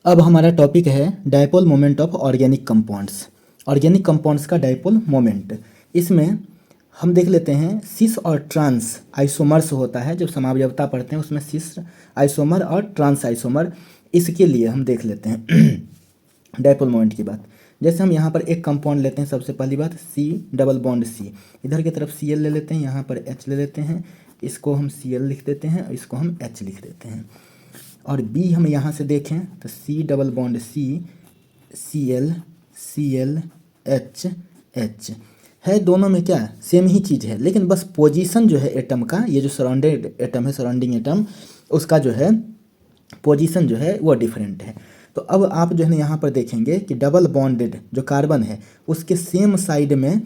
अब हमारा टॉपिक है dipole moment of organic compounds. Organic compounds का डायपोल मोमेंट, इसमें हम देख लेते हैं सिस और ट्रांस आइसोमर्स होता है। जब समावयवता पढ़ते हैं उसमें सिस आइसोमर और ट्रांस आइसोमर, इसके लिए हम देख लेते हैं डायपोल मोमेंट की बात। जैसे हम यहाँ पर एक कंपाउंड लेते हैं, सबसे पहली बात सी डबल बॉन्ड सी, इधर की तरफ सी एल ले लेते हैं, यहाँ पर एच ले लेते हैं, इसको हम सी एल लिख देते हैं और इसको हम एच लिख देते हैं। और बी हम यहाँ से देखें तो C double bond C, C L H H है। दोनों में क्या सेम ही चीज़ है, लेकिन बस पोजीशन जो है एटम का, ये जो सराउंडेड एटम है, सराउंडिंग एटम, उसका जो है पोजीशन जो है वो डिफरेंट है। तो अब आप जो है ना यहाँ पर देखेंगे कि डबल बॉन्डेड जो कार्बन है उसके सेम साइड में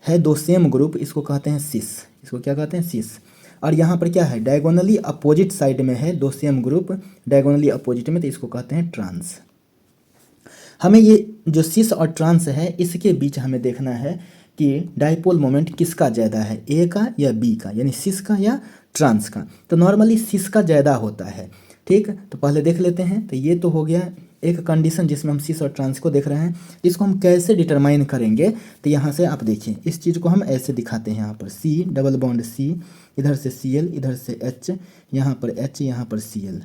है दो सेम ग्रुप, इसको कहते हैं सिस। इसको क्या कहते हैं? सिस। और यहाँ पर क्या है? डायगोनली अपोजिट साइड में है दो सेम ग्रुप, डायगोनली अपोजिट में, तो इसको कहते हैं ट्रांस। हमें ये जो सिस और ट्रांस है इसके बीच हमें देखना है कि डायपोल मोमेंट किसका ज़्यादा है, ए का या बी का, यानी सिस का या ट्रांस का। तो नॉर्मली सिस का ज़्यादा होता है। ठीक, तो पहले देख लेते हैं। तो ये तो हो गया एक कंडीशन जिसमें हम सिस और ट्रांस को देख रहे हैं। इसको हम कैसे डिटरमाइन करेंगे? तो यहाँ से आप देखिए, इस चीज़ को हम ऐसे दिखाते हैं। यहाँ पर सी डबल बॉन्ड सी, इधर से सी एल, इधर से एच, यहाँ पर एच, यहाँ पर सी एल।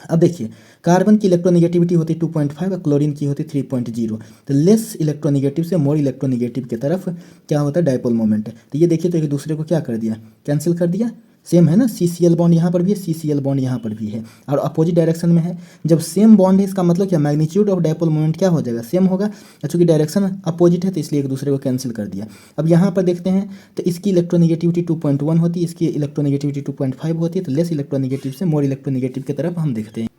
अब देखिए, कार्बन की इलेक्ट्रोनेगेटिविटी होती है 2.5 और क्लोरीन की होती है 3.0। तो लेस इलेक्ट्रोनेगेटिव से मोर इलेक्ट्रोनेगेटिव की तरफ क्या होता है? Dipole moment. तो ये देखिए, तो एक दूसरे को क्या कर दिया? कैंसिल कर दिया। सेम है ना, सी सी एल बॉन्ड यहाँ पर भी है, सी सी एल बॉन्ड यहाँ पर भी है, और अपोजिट डायरेक्शन में है। जब सेम बॉन्ड है इसका मतलब क्या? मैग्नीट्यूड ऑफ डायपोल मोमेंट क्या हो जाएगा? सेम होगा। चूंकि डायरेक्शन अपोजिट है तो इसलिए एक दूसरे को कैंसिल कर दिया। अब यहाँ पर देखते हैं तो इसकी इलेक्ट्रोनेगेटिविटी 2.1 होती है, इसकी इलेक्ट्रोनेगेटिविटी 2.5 होती है। तो लेस इलेक्ट्रोनेगेटिव से मोर इलेक्ट्रोनेगेटिव की तरफ हम देखते हैं।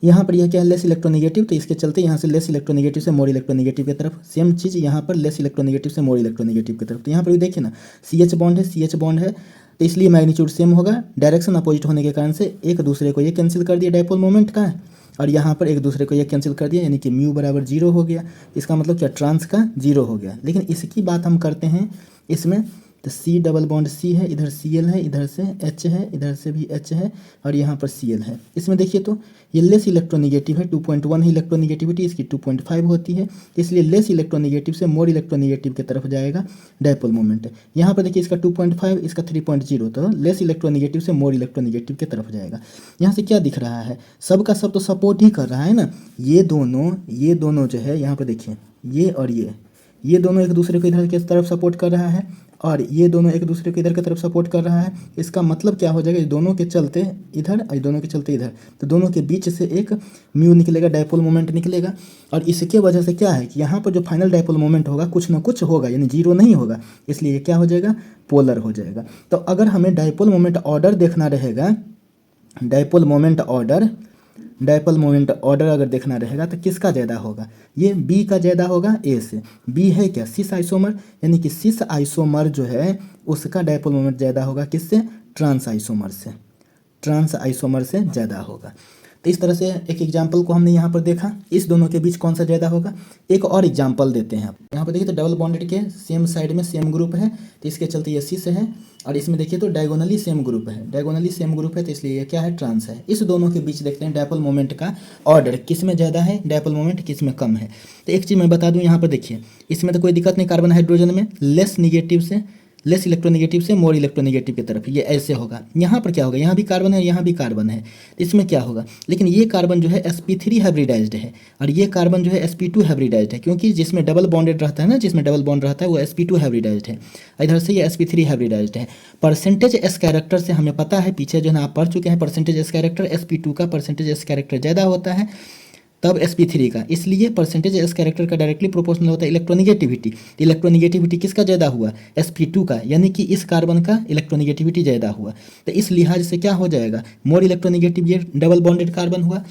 यहाँ पर यह क्या है? लेस इलेक्ट्रोनेगेटिव, तो इसके चलते यहाँ से लेस इलेक्ट्रोनेगेटिव से मोर इलेक्ट्रोनेगेटिव की तरफ। सेम चीज़ यहाँ पर लेस इलेक्ट्रोनेगेटिव से मोर इलेक्ट्रोनेगेटिव की तरफ। तो यहाँ पर भी देखिए ना, सी एच बॉन्ड है, सी एच बॉन्ड है, तो इसलिए मैग्नीट्यूड सेम होगा। डायरेक्शन अपोजिट होने के कारण से एक दूसरे को ये कैंसिल कर दिया डायपोल मोमेंट का, और यहाँ पर एक दूसरे को ये कैंसिल कर दिया, यानी कि म्यू बराबर 0 हो गया। इसका मतलब क्या? ट्रांस का 0 हो गया। लेकिन इसकी बात हम करते हैं इसमें, तो सी डबल बॉन्ड सी है, इधर सी एल है, इधर से एच है, इधर से भी एच है, और यहाँ पर सी एल है। इसमें देखिए तो ये लेस इलेक्ट्रोनेगेटिव है, 2.1 ही इलेक्ट्रोनेगेटिविटी, इसकी 2.5 होती है, इसलिए लेस इलेक्ट्रोनेगेटिव से मोर इलेक्ट्रोनेगेटिव की तरफ जाएगा डायपोल मोमेंट। यहाँ पर देखिए, इसका 2.5, इसका 3.0, तो लेस इलेक्ट्रोनेगेटिव से मोर इलेक्ट्रोनेगेटिव की तरफ जाएगा। यहाँ से क्या दिख रहा है? सब का सब तो सपोर्ट ही कर रहा है ना। ये दोनों जो है, यहाँ पर देखिए, ये और ये दोनों एक दूसरे को इधर की तरफ सपोर्ट कर रहा है, और ये दोनों एक दूसरे को इधर की तरफ सपोर्ट कर रहा है। इसका मतलब क्या हो जाएगा? ये दोनों के चलते इधर और दोनों के चलते इधर, तो दोनों के बीच से एक म्यू निकलेगा, डायपोल मोमेंट निकलेगा। और इसके वजह से क्या है कि यहाँ पर जो फाइनल डायपोल मोमेंट होगा कुछ ना कुछ होगा, यानी 0 नहीं होगा। इसलिए ये क्या हो जाएगा? पोलर हो जाएगा। तो अगर हमें डायपोल मोमेंट ऑर्डर देखना रहेगा, डायपोल मोमेंट ऑर्डर अगर देखना रहेगा तो किसका ज़्यादा होगा? ये बी का ज़्यादा होगा ए से। बी है क्या? सिस आइसोमर, यानी कि सिस आइसोमर जो है उसका डायपोल मोमेंट ज़्यादा होगा किससे? ट्रांस आइसोमर से। ट्रांस आइसोमर से ज़्यादा होगा। तो इस तरह से एक एग्जाम्पल को हमने यहाँ पर देखा, इस दोनों के बीच कौन सा ज़्यादा होगा। एक और एग्जाम्पल देते हैं। यहाँ पर देखिए तो डबल बॉन्डेड के सेम साइड में सेम ग्रुप है, तो इसके चलते ये सिस है, और इसमें देखिए तो डायगोनली सेम ग्रुप है, तो इसलिए ये क्या है? ट्रांस है। इस दोनों के बीच देखते हैं डायपोल मोमेंट का ऑर्डर किस में ज़्यादा है, डायपोल मोमेंट किस में कम है। तो एक चीज़ मैं बता दूँ, यहाँ पर देखिए, इसमें तो कोई दिक्कत नहीं, कार्बन हाइड्रोजन में लेस इलेक्ट्रोनेगेटिव से मोर इलेक्ट्रोनेगेटिव की तरफ ये ऐसे होगा। यहाँ पर क्या होगा? यहाँ भी कार्बन है, यहाँ भी कार्बन है, तो इसमें क्या होगा? लेकिन ये कार्बन जो है sp3 हाइब्रिडाइज्ड है, और ये कार्बन जो है sp2 हाइब्रिडाइज्ड है, क्योंकि जिसमें डबल बॉन्डेड रहता है ना, जिसमें डबल बॉन्ड रहता है वो sp2 हाइब्रिडाइज्ड है, इधर से ये sp3 हाइब्रिडाइज्ड है। परसेंटेज एस कैरेक्टर से हमें पता है, पीछे जो है आप पढ़ चुके हैं, परसेंटेज एस कैरेक्टर, sp2 का परसेंटेज एस कैरेक्टर ज़्यादा होता है तब sp3 का, इसलिए परसेंटेज एस कैरेक्टर का डायरेक्टली प्रोपोर्शनल होता है इलेक्ट्रोनिगेटिविटी। इलेक्ट्रोनिगेटिविटी किसका ज़्यादा हुआ? sp2 का, यानी कि इस कार्बन का इलेक्ट्रोनिगेटिविटी ज़्यादा हुआ। तो इस लिहाज से क्या हो जाएगा? मोर इलेक्ट्रोनिगेटिव ये डबल बॉन्डेड कार्बन हुआ,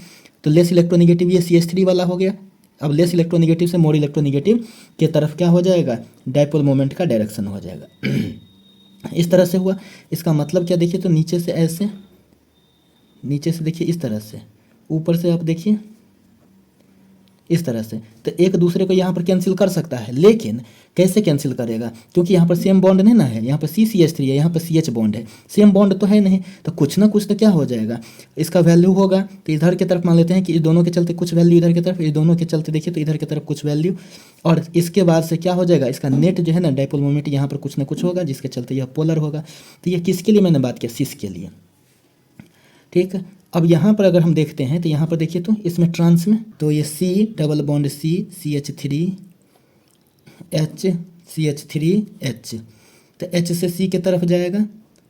तो लेस इलेक्ट्रोनिगेटिव ये CH3 वाला हो गया। अब लेस इलेक्ट्रोनिगेटिव से मोर इलेक्ट्रोनिगेटिव के तरफ क्या हो जाएगा? डायपोल मोमेंट का डायरेक्शन हो जाएगा। इस तरह से हुआ। इसका मतलब क्या? देखिए तो नीचे से ऐसे, नीचे से देखिए इस तरह से, ऊपर से आप देखिए इस तरह से, तो एक दूसरे को यहाँ पर कैंसिल कर सकता है, लेकिन कैसे कैंसिल करेगा, क्योंकि यहाँ पर सेम बॉन्ड नहीं ना है, यहाँ पर CCH3 है, यहाँ पर CH बॉन्ड है, सेम बॉन्ड तो है नहीं, तो कुछ ना कुछ तो क्या हो जाएगा, इसका वैल्यू होगा। तो इधर की तरफ मान लेते हैं कि इस दोनों के चलते कुछ वैल्यू इधर की तरफ, इस दोनों के चलते देखिए तो इधर की तरफ कुछ वैल्यू, और इसके बाद से क्या हो जाएगा, इसका नेट जो है ना डायपोल मोमेंट यहाँ पर कुछ ना कुछ होगा, जिसके चलते यह पोलर होगा। तो ये किसके लिए मैंने बात किया, सिस के लिए, ठीक है। अब यहाँ पर अगर हम देखते हैं तो यहाँ पर देखिए तो इसमें ट्रांस में तो ये C double bond C CH3 H CH3 H, तो H से C के तरफ जाएगा,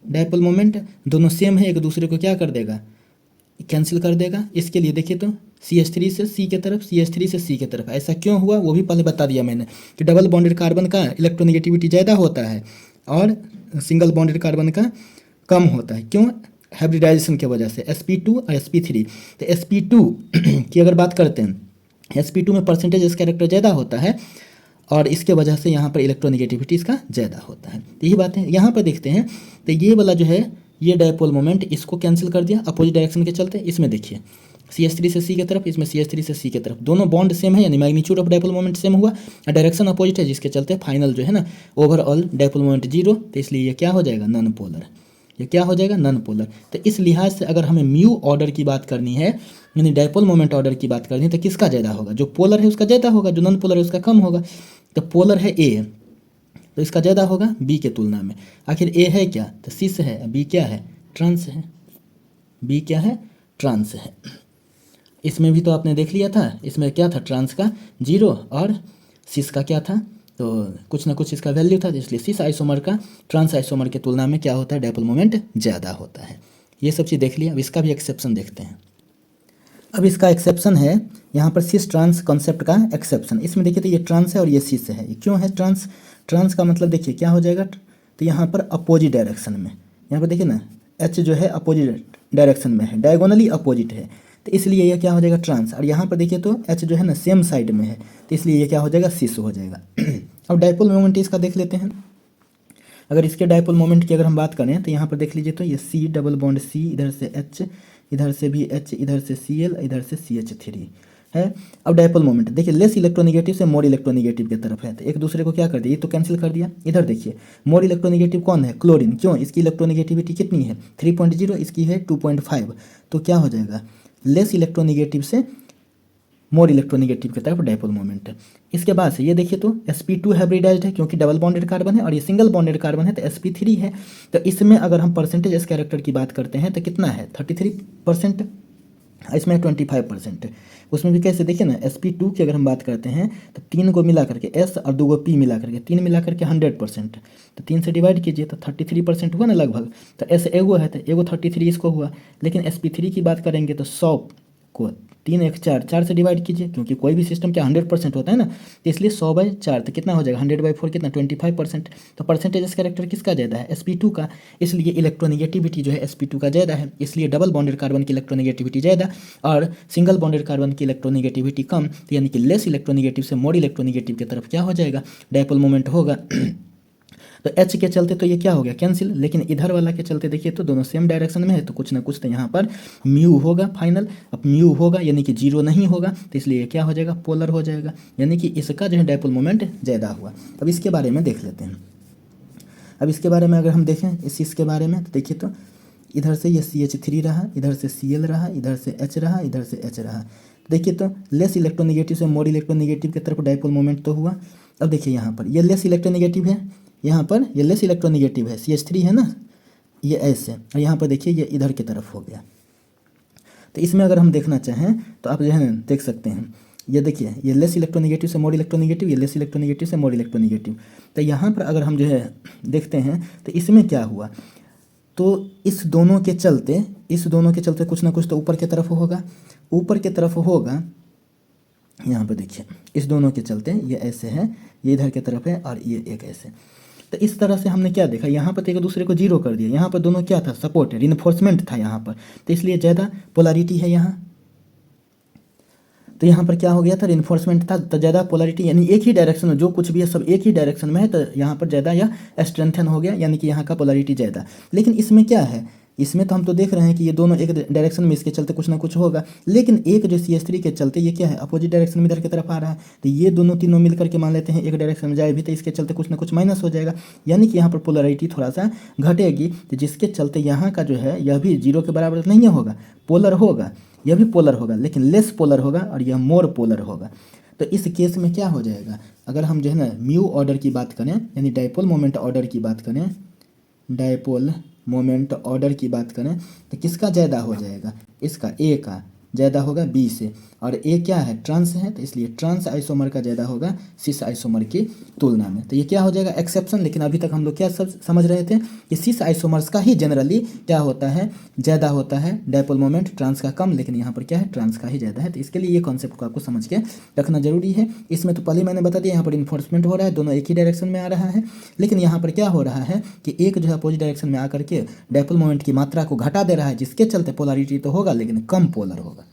डायपोल मोमेंट दोनों सेम है, एक दूसरे को क्या कर देगा, कैंसिल कर देगा। इसके लिए देखिए तो CH3 से C के तरफ, CH3 से C के तरफ, ऐसा क्यों हुआ वो भी पहले बता दिया मैंने कि डबल बॉन्डेड कार्बन का इलेक्ट्रोनेगेटिविटी ज़्यादा होता है और सिंगल बॉन्डेड कार्बन का कम होता है। क्यों, हाइब्रिडाइजेशन की वजह से, sp2 और sp3। तो sp2 की अगर बात करते हैं, sp2 में परसेंटेज इस कैरेक्टर ज़्यादा होता है और इसके वजह से यहाँ पर इलेक्ट्रोनेगेटिविटी इसका ज़्यादा होता है। तो यही बात है। यहाँ पर देखते हैं तो ये वाला जो है ये डायपोल मोमेंट इसको कैंसिल कर दिया अपोजिट डायरेक्शन के चलते। इसमें देखिए CH3 से C की तरफ, इसमें CH3 से C की तरफ, दोनों बॉन्ड सेम है, यानी magnitude of dipole moment same हुआ, डायरेक्शन अपोजिट है, जिसके चलते फाइनल जो है ना ओवरऑल डायपोल मोमेंट 0। तो इसलिए ये क्या हो जाएगा, नॉन पोलर। ये क्या हो जाएगा, नॉन पोलर। तो इस लिहाज से अगर हमें म्यू ऑर्डर की बात करनी है, यानी डायपोल मोमेंट ऑर्डर की बात करनी है, तो किसका ज़्यादा होगा, जो पोलर है उसका ज़्यादा होगा, जो नॉन पोलर है उसका कम होगा। तो पोलर है A तो इसका ज़्यादा होगा B के तुलना में। आखिर A है क्या, तो सिस है, B क्या है, ट्रांस है, B क्या है, ट्रांस है। इसमें भी तो आपने देख लिया था, इसमें क्या था, ट्रांस का 0 और सिस का क्या था, तो कुछ ना कुछ इसका वैल्यू था, इसलिए सिस आइसोमर का ट्रांस आइसोमर के तुलना में क्या होता है, डायपोल मोमेंट ज़्यादा होता है। ये सब चीज़ देख लिया। अब इसका भी एक्सेप्शन देखते हैं। अब इसका एक्सेप्शन है यहाँ पर सिस ट्रांस कॉन्सेप्ट का एक्सेप्शन। इसमें देखिए तो ये ट्रांस है और ये सिस है। ये क्यों है ट्रांस, ट्रांस का मतलब देखिए क्या हो जाएगा, तो यहाँ पर अपोजिट डायरेक्शन में, यहाँ पर देखिए ना H जो है अपोजिट डायरेक्शन में है, डायगोनली अपोजिट है, तो इसलिए ये क्या हो जाएगा, ट्रांस। और यहाँ पर देखिए तो H जो है ना सेम साइड में है, तो इसलिए ये क्या हो जाएगा, सिस हो जाएगा। अब डायपोल मोमेंट इसका देख लेते हैं। अगर इसके डायपोल मोमेंट की अगर हम बात करें तो यहाँ पर देख लीजिए तो ये C डबल बॉन्ड C, इधर से H, इधर से भी H, इधर से Cl, इधर से CH3 है। अब डायपोल मोमेंट देखिए लेस इलेक्ट्रोनेगेटिव से मोर इलेक्ट्रोनेगेटिव की तरफ है, तो एक दूसरे को क्या कर दिया, ये तो कैंसिल कर दिया। इधर देखिए मोर इलेक्ट्रोनेगेटिव कौन है, क्लोरीन। क्यों, इसकी इलेक्ट्रोनेगेटिविटी कितनी है, 3.0, इसकी है 2.5, तो क्या हो जाएगा, लेस इलेक्ट्रोनेगेटिव से मोर इलेक्ट्रोनेगेटिव की तरफ डायपोल मोमेंट है। इसके बाद से ये देखिए तो sp2 हाइब्रिडाइज्ड है, क्योंकि डबल बॉन्डेड कार्बन है, और ये सिंगल बॉन्डेड कार्बन है तो sp3 है। तो इसमें अगर हम परसेंटेज इस कैरेक्टर की बात करते हैं तो कितना है, 33%, इसमें 25%। उसमें भी कैसे देखिए ना, sp2 की अगर हम बात करते हैं तो 3 को मिला करके S और 2 को P मिला करके 3 मिला करके 100%, तो 3 से डिवाइड कीजिए तो 33% हुआ ना लगभग। तो S एगो है तो एगो 33 इसको हुआ, लेकिन sp3 की बात करेंगे तो 100 को 3 1 4, 4 से डिवाइड कीजिए, क्योंकि कोई भी सिस्टम क्या 100% होता है ना, तो इसलिए 100/4 तो कितना हो जाएगा, 100/4 कितना, 25%। तो परसेंटेज कैरेक्टर किसका ज़्यादा है, sp2 का, इसलिए इलेक्ट्रोनेगेटिविटी जो है sp2 का ज़्यादा है, इसलिए डबल बॉन्डेड कार्बन की इलेक्ट्रोनेगेटिविटी ज़्यादा और सिंगल बॉन्डेड कार्बन की इलेक्ट्रोनेगेटिविटी कम, तो यानी कि लेस इलेक्ट्रोनेगेटिव से मोर इलेक्ट्रोनेगेटिव की तरफ क्या हो जाएगा, डायपोल मोमेंट होगा। तो H के चलते तो ये क्या हो गया, कैंसिल, लेकिन इधर वाला के चलते देखिए तो दोनों सेम डायरेक्शन में है, तो कुछ ना कुछ तो यहाँ पर म्यू होगा फाइनल। अब म्यू होगा यानी कि 0 नहीं होगा, तो इसलिए ये क्या हो जाएगा, पोलर हो जाएगा, यानी कि इसका जो है डायपोल मोमेंट ज़्यादा हुआ। अब इसके बारे में देख लेते हैं। अब इसके बारे में अगर हम देखें इसके बारे में, तो देखिए तो इधर से ये CH3 रहा, इधर से Cl रहा, इधर से H रहा, इधर से H रहा। देखिए तो लेस इलेक्ट्रोनेगेटिव से मोर इलेक्ट्रोनेगेटिव की तरफ डायपोल मोमेंट तो हुआ। अब देखिए यहाँ पर ये लेस इलेक्ट्रोनेगेटिव है, यहाँ पर ये लेस इलेक्ट्रोनेगेटिव है, CH3 है ना, ये ऐसे, और यहाँ पर देखिए ये इधर की तरफ हो गया। तो इसमें अगर हम देखना चाहें तो आप जो है ना देख सकते हैं, ये देखिए ये लेस इलेक्ट्रोनेगेटिव से मोर इलेक्ट्रोनेगेटिव, ये लेस इलेक्ट्रोनेगेटिव से मोर इलेक्ट्रोनेगेटिव। तो यहाँ पर अगर हम जो है देखते हैं तो इसमें क्या हुआ, तो इस दोनों के चलते कुछ ना कुछ तो ऊपर की तरफ होगा, ऊपर की तरफ होगा। यहाँ पर देखिए इस दोनों के चलते ये ऐसे है, ये इधर की तरफ है और ये एक ऐसे। तो इस तरह से हमने क्या देखा, यहाँ पर तो एक दूसरे को 0 कर दिया, यहाँ पर दोनों क्या था, सपोर्ट है, रिइंफोर्समेंट था यहाँ पर, तो इसलिए ज़्यादा पोलैरिटी है यहाँ। तो यहाँ पर क्या हो गया था, रिइंफोर्समेंट था तो ज़्यादा पोलैरिटी, यानी एक ही डायरेक्शन में जो कुछ भी है सब एक ही डायरेक्शन में है, तो यहाँ पर ज़्यादा या स्ट्रेंथन हो गया, यानी कि यहाँ का पोलैरिटी ज़्यादा। लेकिन इसमें क्या है, इसमें तो हम तो देख रहे हैं कि ये दोनों एक डायरेक्शन में इसके चलते कुछ ना कुछ होगा, लेकिन एक जो CH3 के चलते ये क्या है, अपोजिट डायरेक्शन में इधर की तरफ आ रहा है, तो ये दोनों तीनों मिल करके मान लेते हैं एक डायरेक्शन में जाए भी तो इसके चलते कुछ ना कुछ माइनस हो जाएगा, यानी कि यहाँ पर पोलरिटी थोड़ा सा घटेगी, तो जिसके चलते यहाँ का जो है यह भी 0 के बराबर नहीं होगा, पोलर होगा, यह भी पोलर होगा लेकिन लेस पोलर होगा और यह मोर पोलर होगा। तो इस केस में क्या हो जाएगा, अगर हम जो है ना म्यू ऑर्डर की बात करें, यानी डायपोल मोमेंट ऑर्डर की बात करें, डायपोल मोमेंट ऑर्डर की बात करें तो किसका ज़्यादा हो जाएगा, इसका ए का ज़्यादा होगा बी से, और ए क्या है, ट्रांस है, तो इसलिए ट्रांस आइसोमर का ज़्यादा होगा सिस आइसोमर की तुलना में। तो ये क्या हो जाएगा, एक्सेप्शन। लेकिन अभी तक हम लोग क्या सब समझ रहे थे कि सिस आइसोमर्स का ही जनरली क्या होता है, ज़्यादा होता है डायपोल मोमेंट, ट्रांस का कम, लेकिन यहाँ पर क्या है, ट्रांस का ही ज़्यादा है। तो इसके लिए ये कॉन्सेप्ट को आपको समझ के रखना जरूरी है। इसमें तो पहले मैंने बता दिया, यहाँ पर इन्फोर्समेंट हो रहा है, दोनों एक ही डायरेक्शन में आ रहा है, लेकिन यहाँ पर क्या हो रहा है कि एक जो है अपोजिट डायरेक्शन में आकर के डायपोल मोमेंट की मात्रा को घटा दे रहा है, जिसके चलते पोलरिटी तो होगा लेकिन कम पोलर होगा।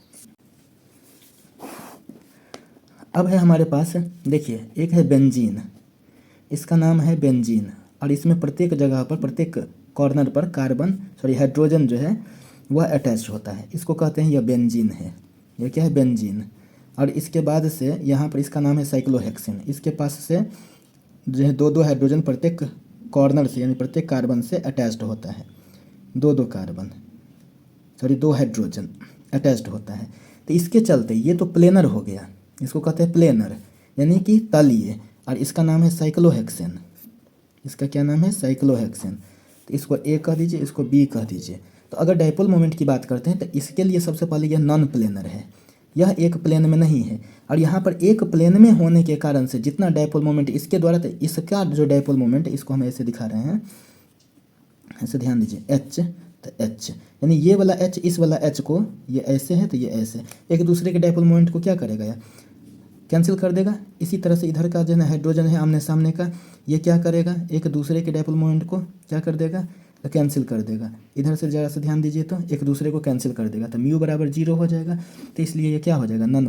अब है हमारे पास, देखिए एक है बेंजीन, इसका नाम है बेंजीन, और इसमें प्रत्येक जगह पर, प्रत्येक कॉर्नर पर हाइड्रोजन जो है वह अटैच होता है, इसको कहते हैं यह बेंजीन है, यह क्या है, बेंजीन। और इसके बाद से यहाँ पर इसका नाम है साइक्लोहेक्सेन, इसके पास से जो है दो हाइड्रोजन प्रत्येक कॉर्नर से, यानी प्रत्येक कार्बन से अटैच्ड होता है, दो हाइड्रोजन अटैच्ड होता है। तो इसके चलते ये तो प्लेनर हो गया, इसको कहते हैं प्लेनर, यानी कि तलीय, और इसका नाम है साइक्लोहेक्सेन, इसका क्या नाम है, साइक्लोहेक्सेन। तो इसको ए कह दीजिए, इसको बी कह दीजिए। तो अगर डायपोल मोमेंट की बात करते हैं तो इसके लिए सबसे पहले यह नॉन प्लेनर है, यह एक प्लेन में नहीं है, और यहाँ पर एक प्लेन में होने के कारण से जितना डायपोल मोमेंट इसके द्वारा, तो इसका जो डायपोल मोमेंट, इसको हम ऐसे दिखा रहे हैं, ऐसे ध्यान दीजिए, एच, तो एच यानी ये वाला एच इस वाला एच को, ये ऐसे है तो ये ऐसे, एक दूसरे के डायपोल मोमेंट को क्या करेगा, यार कैंसिल कर देगा। इसी तरह से इधर का जो है हाइड्रोजन है आमने सामने का, ये क्या करेगा, एक दूसरे के डायपोल मोमेंट को क्या कर देगा, तो कैंसिल कर देगा। इधर से ज़रा सा ध्यान दीजिए, तो एक दूसरे को कैंसिल कर देगा, तो म्यू बराबर 0 हो जाएगा। तो इसलिए ये क्या हो जाएगा, नॉन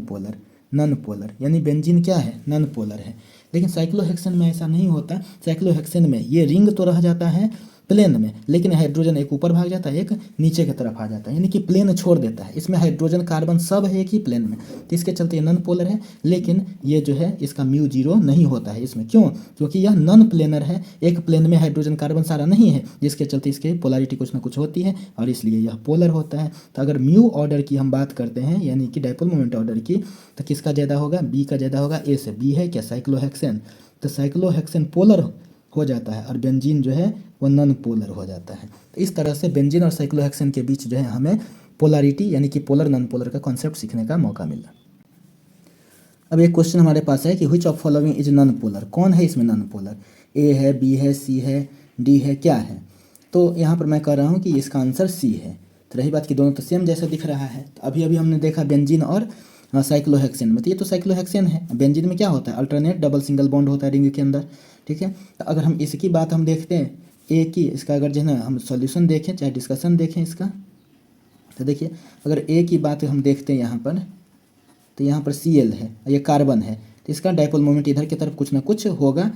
पोलर, यानी बेंजीन क्या है, नॉन पोलर है। लेकिन साइक्लोहेक्सेन में ऐसा नहीं होता, साइक्लोहेक्सेन में ये रिंग तो रह जाता है प्लेन में, लेकिन हाइड्रोजन एक ऊपर भाग जाता है, एक नीचे की तरफ आ जाता है, यानी कि प्लेन छोड़ देता है। इसमें हाइड्रोजन कार्बन सब है एक ही प्लेन में, तो इसके चलते ये नॉन पोलर है। लेकिन ये जो है इसका म्यू 0 नहीं होता है इसमें, क्यों, क्योंकि यह नॉन प्लेनर है, एक प्लेन में हाइड्रोजन कार्बन सारा नहीं है, जिसके चलते इसके पोलरिटी कुछ ना कुछ होती है, और इसलिए यह पोलर होता है। तो अगर म्यू ऑर्डर की हम बात करते हैं, यानी कि डायपोल मोमेंट ऑर्डर की, तो किसका ज़्यादा होगा, बी का ज़्यादा होगा। ए से बी है क्या, साइक्लोहेक्सेन, तो साइक्लोहेक्सेन पोलर हो जाता है, और बेंजीन जो है वो नॉन पोलर हो जाता है। तो इस तरह से बेंजीन और साइक्लोहेक्सेन के बीच जो है हमें पोलरिटी, यानी कि पोलर नॉन पोलर का कॉन्सेप्ट सीखने का मौका मिला। अब एक क्वेश्चन हमारे पास है कि which of following is non polar, कौन है इसमें नॉन पोलर, ए है, बी है, सी है, डी है, क्या है। तो यहाँ पर मैं कह रहा हूँ कि इसका आंसर सी है। तो रही बात कि दोनों तो सेम जैसा दिख रहा है, तो अभी हमने देखा बेंजीन और साइक्लोहेक्सेन में, तो ये तो साइक्लोहेक्सेन है। बेंजीन में क्या होता है, अल्टरनेट डबल सिंगल बॉन्ड होता है रिंग के अंदर, ठीक है। तो अगर हम इसकी बात हम देखते हैं, ए की, इसका अगर जो है ना हम सॉल्यूशन देखें, चाहे डिस्कशन देखें इसका, तो देखिए अगर ए की बात हम देखते हैं यहाँ पर, तो यहाँ पर Cl है, ये कार्बन है, तो इसका डायपोल मोमेंट इधर की तरफ कुछ ना कुछ होगा,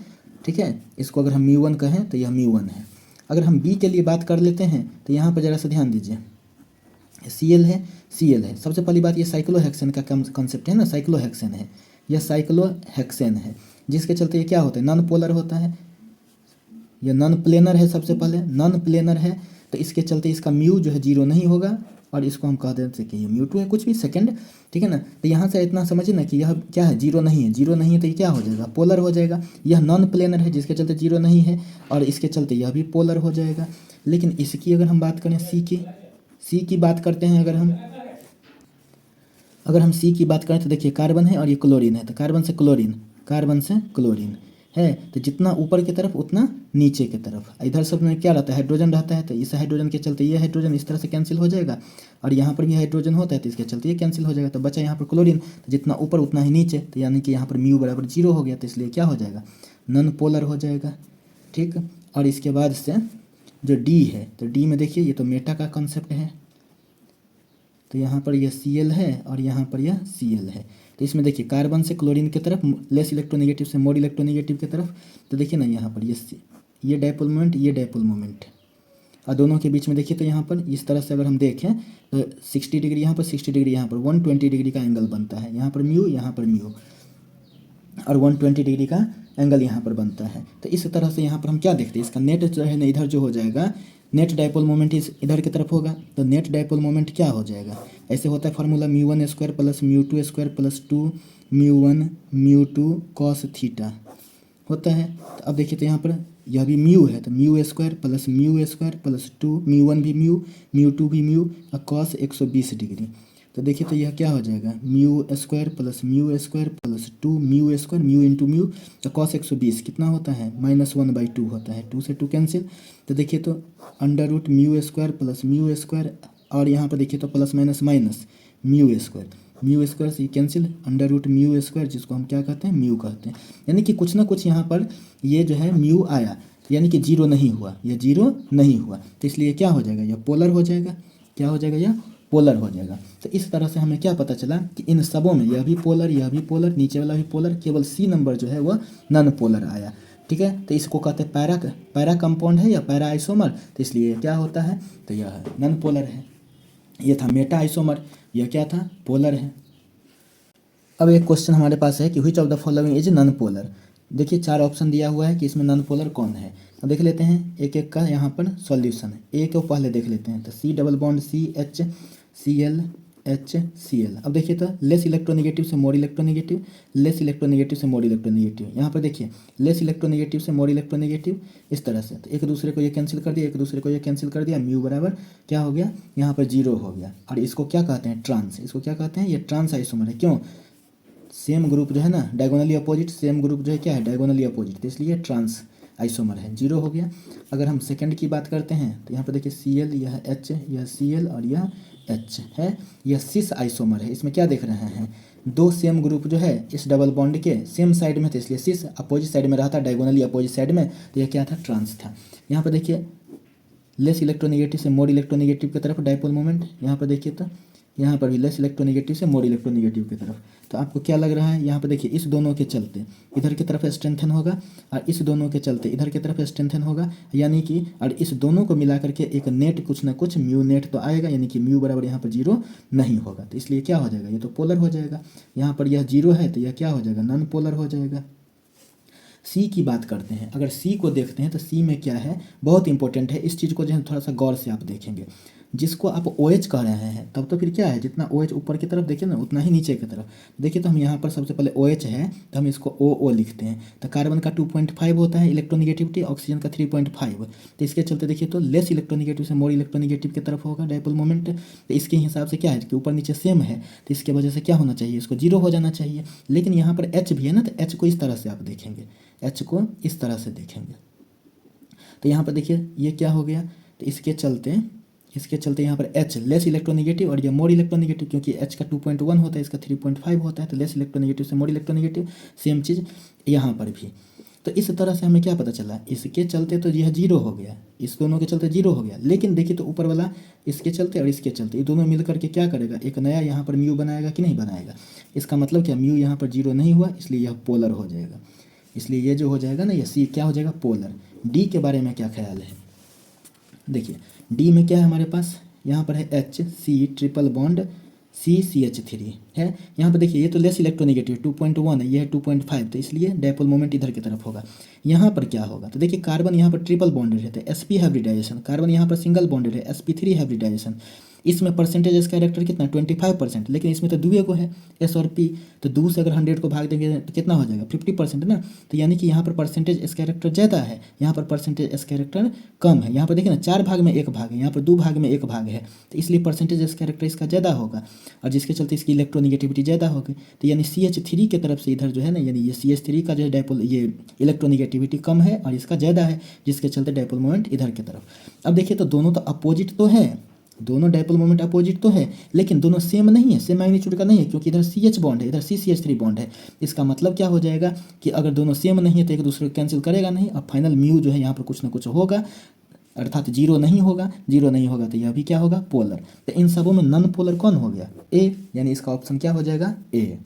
ठीक है। इसको अगर हम μ1 कहें तो यह μ1 है। अगर हम बी के लिए बात कर लेते हैं, तो यहाँ पर ज़रा सा ध्यान दीजिए, Cl है। सबसे पहली बात, ये साइक्लोहेक्सेन का कॉन्सेप्ट है ना, साइक्लोहेक्सेन है, यह साइक्लोहेक्सेन है, जिसके चलते ये क्या होता है, नॉन पोलर होता है, यह नॉन प्लेनर है। सबसे पहले नॉन प्लेनर है, तो इसके चलते इसका म्यू जो है 0 नहीं होगा, और इसको हम कह देते हैं कि ये μ2 है, कुछ भी सेकंड, ठीक है ना। तो यहाँ से इतना समझिए ना कि यह क्या है, 0 नहीं है, 0 नहीं है तो ये क्या हो जाएगा, पोलर हो जाएगा। यह नॉन प्लेनर है, जिसके चलते 0 नहीं है, और इसके चलते यह भी पोलर हो जाएगा। लेकिन इसकी अगर हम बात करें, सी की बात करते हैं, अगर हम सी की बात करें, तो देखिए कार्बन है और ये क्लोरीन है, तो कार्बन से क्लोरीन है, तो जितना ऊपर की तरफ उतना नीचे की तरफ। इधर सब में क्या रहता है, हाइड्रोजन रहता है, तो इस हाइड्रोजन के चलते ये हाइड्रोजन इस तरह से कैंसिल हो जाएगा, और यहाँ पर भी हाइड्रोजन होता है, तो इसके चलते ये कैंसिल हो जाएगा। तो बचा यहाँ पर क्लोरीन, तो जितना ऊपर उतना ही नीचे, तो यानी कि यहाँ पर म्यू बराबर 0 हो गया, तो इसलिए क्या हो जाएगा, नॉन पोलर हो जाएगा, ठीक। और इसके बाद से जो डी है, तो डी में देखिए ये तो मेटा का कॉन्सेप्ट है, तो यहाँ पर यह Cl है और यहाँ पर यह Cl है। तो इसमें देखिए कार्बन से क्लोरीन की तरफ, लेस इलेक्ट्रोनेगेटिव से मोर इलेक्ट्रोनेगेटिव की तरफ, तो देखिए ना यहाँ पर ये डायपोल मोमेंट, ये डायपोल मोमेंट, और दोनों के बीच में देखिए तो यहाँ पर इस तरह से अगर हम देखें तो 60 डिग्री यहाँ पर, 60 डिग्री यहाँ पर, 120 डिग्री का एंगल बनता है। यहाँ पर म्यू, यहाँ पर म्यू, और 120 डिग्री का एंगल यहाँ पर बनता है। तो इस तरह से यहाँ पर हम क्या देखते हैं, इसका नेट जो है ना इधर जो हो जाएगा, नेट डायपोल मोमेंट इस इधर की तरफ होगा। तो नेट डायपोल मोमेंट क्या हो जाएगा, ऐसे होता है formula μ1 square plus μ2 square plus 2 μ1 μ2 cos theta होता है। तो अब देखिए तो यहाँ पर यह भी म्यू है, तो म्यू स्क्वायर प्लस 2 μ1 भी म्यू, μ2 भी म्यू, और कॉस 120 डिग्री। तो देखिए तो यह क्या हो जाएगा, mu square plus 2 mu square, mu into mu, तो कॉस 120 कितना होता है, -1/2 होता है, 2 से 2 कैंसिल। तो देखिए तो under root mu square plus mu square, और यहाँ पर देखिए तो plus minus minus mu square से cancel, under root mu square जिसको हम क्या कहते हैं, म्यू कहते हैं। यानी कि कुछ ना कुछ यहाँ पर ये जो है म्यू आया, यानी कि जीरो नहीं हुआ, ये जीरो नहीं हुआ, तो इसलिए क्या हो जाएगा, यह पोलर हो जाएगा। क्या हो जाएगा, यह पोलर हो जाएगा। तो इस तरह से हमें क्या पता चला कि इन सबों में यह भी पोलर, यह भी पोलर, नीचे वाला भी पोलर, केवल सी नंबर जो है वह नॉन पोलर आया। ठीक है, तो इसको कहते हैं पैरा कंपाउंड है या पैरा आइसोमर, तो इसलिए क्या होता है, तो यह नॉन पोलर है। यह था मेटा आइसोमर, यह क्या था, पोलर है। अब एक क्वेश्चन हमारे पास है कि which of the following is non polar. देखिए 4 ऑप्शन दिया हुआ है कि इसमें नॉन पोलर कौन है। अब देख लेते हैं एक एक का यहाँ पर सॉल्यूशन। ए को पहले देख लेते हैं, तो C double bond CH Cl। अब देखिए तो लेस इलेक्ट्रोनेगेटिव से मोर इलेक्ट्रोनेगेटिव, लेस इलेक्ट्रोनेगेटिव से मोर इलेक्ट्रोनेगेटिव। यहाँ पर देखिए लेस इलेक्ट्रोनेगेटिव से मोर इलेक्ट्रोनेगेटिव इस तरह से, तो एक दूसरे को ये कैंसिल कर दिया, एक दूसरे को ये कैंसिल कर दिया, म्यू बराबर क्या हो गया, यहाँ पर 0 हो गया। और इसको क्या कहते हैं, ट्रांस। इसको क्या कहते हैं, ये ट्रांस आइसोमर है। क्यों, सेम ग्रुप जो है ना डायगोनली अपोजिट, सेम ग्रुप जो है क्या है, डायगोनली अपोजिट, तो इसलिए ट्रांस आइसोमर है, 0 हो गया। अगर हम सेकंड की बात करते हैं तो यहाँ पर देखिए Cl, यह H, यह Cl और यह H है, यह सिस आइसोमर है। इसमें क्या देख रहे हैं, 2 सेम ग्रुप जो है इस डबल बॉन्ड के सेम साइड में थे, इसलिए सिस अपोजिट साइड में रहा था, डायगोनली अपोजिट साइड में, तो यह क्या था, ट्रांस था। यहाँ पर देखिए लेस इलेक्ट्रोनेगेटिव से मोर इलेक्ट्रोनेगेटिव की तरफ डायपोल मोमेंट, यहाँ पर देखिए तो यहाँ पर भी लेस इलेक्ट्रोनेगेटिव से मोर इलेक्ट्रोनेगेटिव की तरफ। तो आपको क्या लग रहा है, यहाँ पर देखिए इस दोनों के चलते इधर की तरफ स्ट्रेंथन होगा, और इस दोनों के चलते इधर की तरफ स्ट्रेंथन होगा, यानी कि और इस दोनों को मिला करके एक नेट कुछ ना कुछ म्यू नेट तो आएगा, यानी कि म्यू बराबर यहाँ पर 0 नहीं होगा। तो इसलिए क्या हो जाएगा, ये तो पोलर हो जाएगा। यहाँ पर यह 0 है तो यह क्या हो जाएगा, नॉन पोलर हो जाएगा। सी की बात करते हैं, अगर सी को देखते हैं तो सी में क्या है, बहुत इंपॉर्टेंट है, इस चीज़ को जो है थोड़ा सा गौर से आप देखेंगे। जिसको आप OH कह रहे हैं तब तो फिर क्या है, जितना OH ऊपर की तरफ देखिए ना उतना ही नीचे की तरफ देखिए। तो हम यहाँ पर सबसे पहले OH है तो हम इसको OO लिखते हैं। तो कार्बन का 2.5 होता है इलेक्ट्रोनिगेटिविटी, ऑक्सीजन का 3.5। तो इसके चलते देखिए तो लेस इलेक्ट्रोनिगेटिव से मोर इलेक्ट्रोनिगेटिव की तरफ होगा डायपोल मोमेंट। तो इसके हिसाब से क्या है कि ऊपर नीचे सेम है, तो इसके वजह से क्या होना चाहिए, इसको 0 हो जाना चाहिए। लेकिन यहाँ पर H भी है ना, तो H को इस तरह से आप देखेंगे, H को इस तरह से देखेंगे। तो यहाँ पर देखिए ये क्या हो गया, तो इसके चलते यहाँ पर H लेस इलेक्ट्रोनेगेटिव और ये मोर इलेक्ट्रोनेगेटिव, क्योंकि H का 2.1 होता है, इसका 3.5 होता है, तो लेस इलेक्ट्रोनेगेटिव से मोर इलेक्ट्रोनेगेटिव, सेम चीज़ यहाँ पर भी। तो इस तरह से हमें क्या पता चला, इसके चलते तो यह 0 हो गया, इस दोनों के चलते 0 हो गया। लेकिन देखिए तो ऊपर वाला इसके चलते और इसके चलते ये दोनों मिल करके क्या करेगा, एक नया यहाँ पर म्यू बनाएगा कि नहीं बनाएगा। इसका मतलब क्या, म्यू यहाँ पर 0 नहीं हुआ, इसलिए यह पोलर हो जाएगा। इसलिए ये जो हो जाएगा ना, ये सी क्या हो जाएगा, पोलर। डी के बारे में क्या ख्याल है, देखिए डी में क्या है हमारे पास, यहाँ पर है HC ट्रिपल बॉन्ड CCH3 है। यहाँ पर देखिए ये तो लेस इलेक्ट्रोनेगेटिव 2.1 है, ये है 2.5, तो इसलिए डायपोल मोमेंट इधर की तरफ होगा। यहाँ पर क्या होगा, तो देखिए कार्बन यहाँ पर ट्रिपल बॉन्डेड है तो sp हाइब्रिडाइजेशन, कार्बन यहाँ पर सिंगल बॉन्डेड है sp3 हाइब्रिडाइजेशन। इसमें परसेंटेज इसका कैरेक्टर कितना 25%, लेकिन इसमें तो 2 को है S और P, तो 2 से अगर 100 को भाग देंगे तो कितना हो जाएगा 50% ना। तो यानी कि यहाँ पर परसेंटेज एस कैरेक्टर ज़्यादा है, यहाँ पर परसेंटेज एस कैरेक्टर कम है। यहाँ पर देखिए ना 4 भाग में 1 भाग है, यहाँ पर 2 भाग में 1 भाग है, तो इसलिए परसेंटेज एस कैरेक्टर इसका ज़्यादा होगा, और जिसके चलते इसकी इलेक्ट्रोनिगेटिविटी ज़्यादा होगी। तो यानी CH3 की तरफ से इधर जो है ना, यानी ये CH3 का जो है डायपोल ये इलेक्ट्रोनिगेटिविटी कम है और इसका ज़्यादा है, जिसके चलते डायपोल मोमेंट इधर की तरफ। अब देखिए तो दोनों तो अपोजिट तो है, दोनों डायपोल मोमेंट अपोजिट तो है, लेकिन दोनों सेम नहीं है, सेम मैग्नीट्यूड का नहीं है, क्योंकि इधर CH बॉन्ड है, इधर CCH3 बॉन्ड है। इसका मतलब क्या हो जाएगा कि अगर दोनों सेम नहीं है तो एक दूसरे को कैंसिल करेगा नहीं, और फाइनल म्यू जो है यहाँ पर कुछ ना कुछ होगा, अर्थात 0 नहीं होगा। 0 नहीं होगा तो यह भी क्या होगा, पोलर। तो इन सबों में नॉन पोलर कौन हो गया, ए, यानी इसका ऑप्शन क्या हो जाएगा, ए।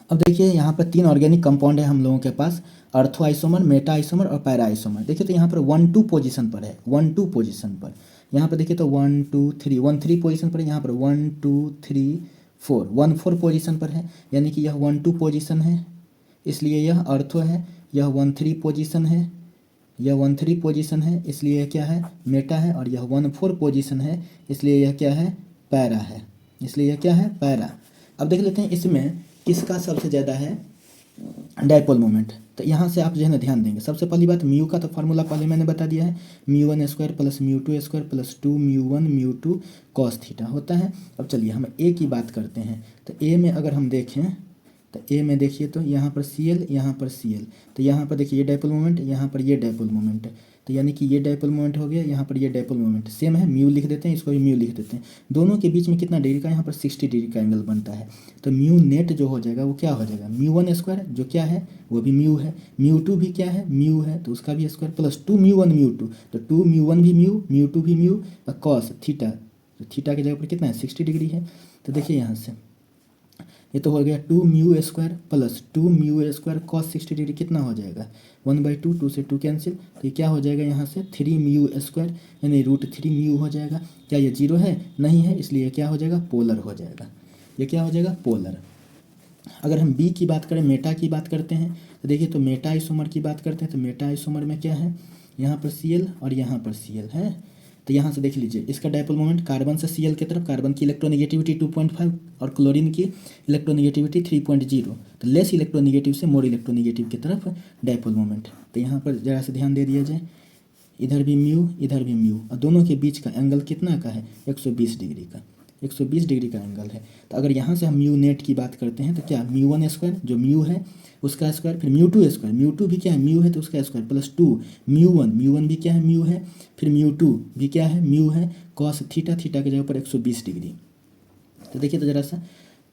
अब देखिए यहाँ पर 3 ऑर्गेनिक कंपाउंड है हम लोगों के पास, अर्थो आइसोमर, मेटा आइसोमर और पैरा आइसोमर। देखिए तो यहाँ पर 1-2 पोजीशन पर है, 1-2 पोजीशन पर। यहाँ पर देखिए तो 1-2-3 पोजीशन पर है, यहाँ पर 1-2-3-4 1-4 पोजीशन पर है, यानी कि यह 1-2 पोजीशन है, इसलिए यह अर्थो है। यह 1-3 पोजीशन है, यह 1-3 पोजीशन है, इसलिए यह क्या है, मेटा है। और यह 1-4 पोजीशन है, इसलिए यह क्या है, पैरा है, इसलिए यह क्या है, पैरा। अब देख लेते हैं इसमें किसका सबसे ज़्यादा है डायपोल मोमेंट। तो यहाँ से आप जो है ना ध्यान देंगे, सबसे पहली बात म्यू का तो फार्मूला पहले मैंने बता दिया है, μ1² प्लस μ2² प्लस 2μ1 μ2 cos थीटा होता है। अब चलिए हम ए की बात करते हैं। तो ए में अगर हम देखें तो ए में देखिए तो यहाँ पर Cl, यहाँ पर Cl, तो यहाँ पर देखिए ये डायपोल मोमेंट, यहाँ पर ये डायपोल मोमेंट है। तो यानी कि ये डायपोल मोमेंट हो गया, यहाँ पर ये डायपोल मोमेंट सेम है, म्यू लिख देते हैं, इसको भी म्यू लिख देते हैं। दोनों के बीच में कितना डिग्री का, यहाँ पर 60 डिग्री का एंगल बनता है। तो म्यू नेट जो हो जाएगा वो क्या हो जाएगा, μ1² जो क्या है वो भी म्यू है, μ2 भी क्या है, म्यू है, तो उसका भी स्क्वायर प्लस 2μ1 μ2, तो 2μ1 भी म्यू, μ2 भी म्यू, और कॉस थीटा, तो थीटा की जगह पर कितना है 60 डिग्री है। तो देखिए यहाँ से ये तो हो गया 2μ² प्लस 2μ² cos 60 डिग्री कितना हो जाएगा 1/2, 2 से 2 कैंसिल, तो ये क्या हो जाएगा यहाँ से 3μ² यानी √3μ हो जाएगा। क्या ये जीरो है, नहीं है, इसलिए क्या हो जाएगा, पोलर हो जाएगा। ये क्या हो जाएगा, पोलर। अगर हम बी की बात करें, मेटा की बात करते हैं, तो देखिए तो मेटा आइसोमर की बात करते हैं। तो मेटा आइसोमर में क्या है, यहाँ पर Cl और यहाँ पर Cl है। तो यहाँ से देख लीजिए इसका डायपोल मोमेंट कार्बन से Cl की तरफ, कार्बन की इलेक्ट्रोनेगेटिविटी 2.5 और क्लोरीन की इलेक्ट्रोनेगेटिविटी 3.0, तो लेस इलेक्ट्रोनेगेटिव से मोर इलेक्ट्रोनेगेटिव की तरफ डायपोल मोमेंट। तो यहाँ पर ज़रा से ध्यान दे दिया जाए, इधर भी म्यू, इधर भी म्यू, और दोनों के बीच का एंगल कितना का है, 120 डिग्री का, 120 डिग्री का एंगल है। तो अगर यहाँ से हम म्यू नेट की बात करते हैं तो क्या μ1² जो म्यू है उसका स्क्वायर, फिर μ2² भी क्या है, म्यू है तो उसका स्क्वायर, प्लस 2μ1 भी क्या है, म्यू है, फिर μ2 भी क्या है, म्यू है, cos थीटा, थीटा की जगह पर 120 डिग्री। तो देखिए तो ज़रा सा,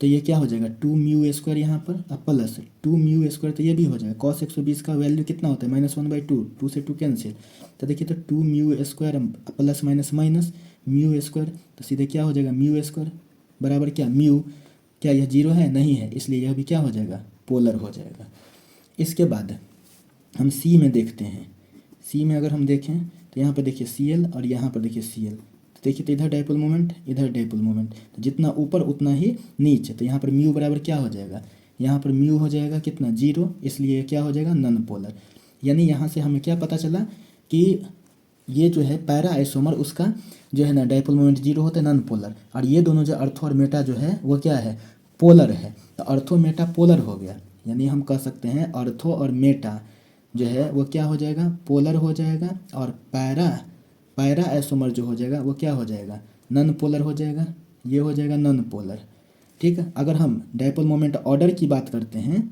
तो ये क्या हो जाएगा 2μ² यहाँ पर, अब प्लस 2μ², तो ये भी हो जाएगा, cos 120 का वैल्यू कितना होता है -1/2, 2 से 2 कैंसिल, तो देखिए तो 2μ² प्लस माइनस माइनस μ², तो सीधे क्या हो जाएगा μ² बराबर क्या, म्यू, क्या यह जीरो है, नहीं है, इसलिए यह भी क्या हो जाएगा, पोलर हो जाएगा। इसके बाद हम सी में देखते हैं। सी में अगर हम देखें तो यहाँ पर देखिए Cl और यहाँ पर देखिए Cl, तो देखिए तो इधर डायपोल मोमेंट, इधर डायपोल मोमेंट, तो जितना ऊपर उतना ही नीचे। तो यहाँ पर म्यू बराबर क्या हो जाएगा, यहाँ पर म्यू हो जाएगा कितना, 0, इसलिए क्या हो जाएगा, नॉन पोलर। यानी यहाँ से हमें क्या पता चला कि ये जो है पैरा आइसोमर उसका जो है ना डायपोल मोमेंट 0 होता है, नॉन पोलर, और ये दोनों जो अर्थो और मेटा जो है वो क्या है, पोलर है। तो अर्थो मेटा पोलर हो गया, यानी हम कह सकते हैं अर्थो और मेटा जो है वो क्या हो जाएगा, पोलर हो जाएगा, और पैरा आइसोमर जो हो जाएगा वो क्या हो जाएगा, नॉन पोलर हो जाएगा, ये हो जाएगा नॉन पोलर। ठीक है। अगर हम डायपोल मोमेंट ऑर्डर की बात करते हैं,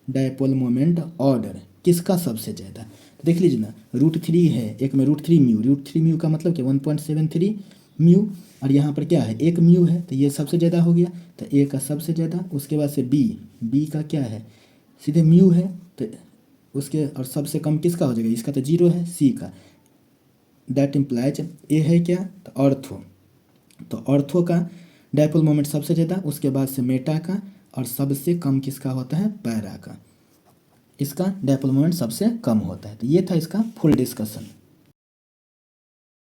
डायपोल मोमेंट ऑर्डर किसका सबसे ज़्यादा, तो देख लीजिए ना, √3 है, एक में √3μ का मतलब क्या 1.73 म्यू, और यहाँ पर क्या है, एक म्यू है, तो ये सबसे ज़्यादा हो गया, तो ए का सबसे ज़्यादा। उसके बाद से बी का क्या है, सीधे म्यू है, तो उसके और सबसे कम किसका हो जाएगा, इसका तो 0 है, सी का। दैट इम्प्लाइज ए है क्या, तो ऑर्थो का डायपोल मोमेंट सबसे ज़्यादा, उसके बाद से मेटा का, और सबसे कम किसका होता है, पैरा का, इसका डायपोल मोमेंट सबसे कम होता है। तो ये था इसका फुल डिस्कशन।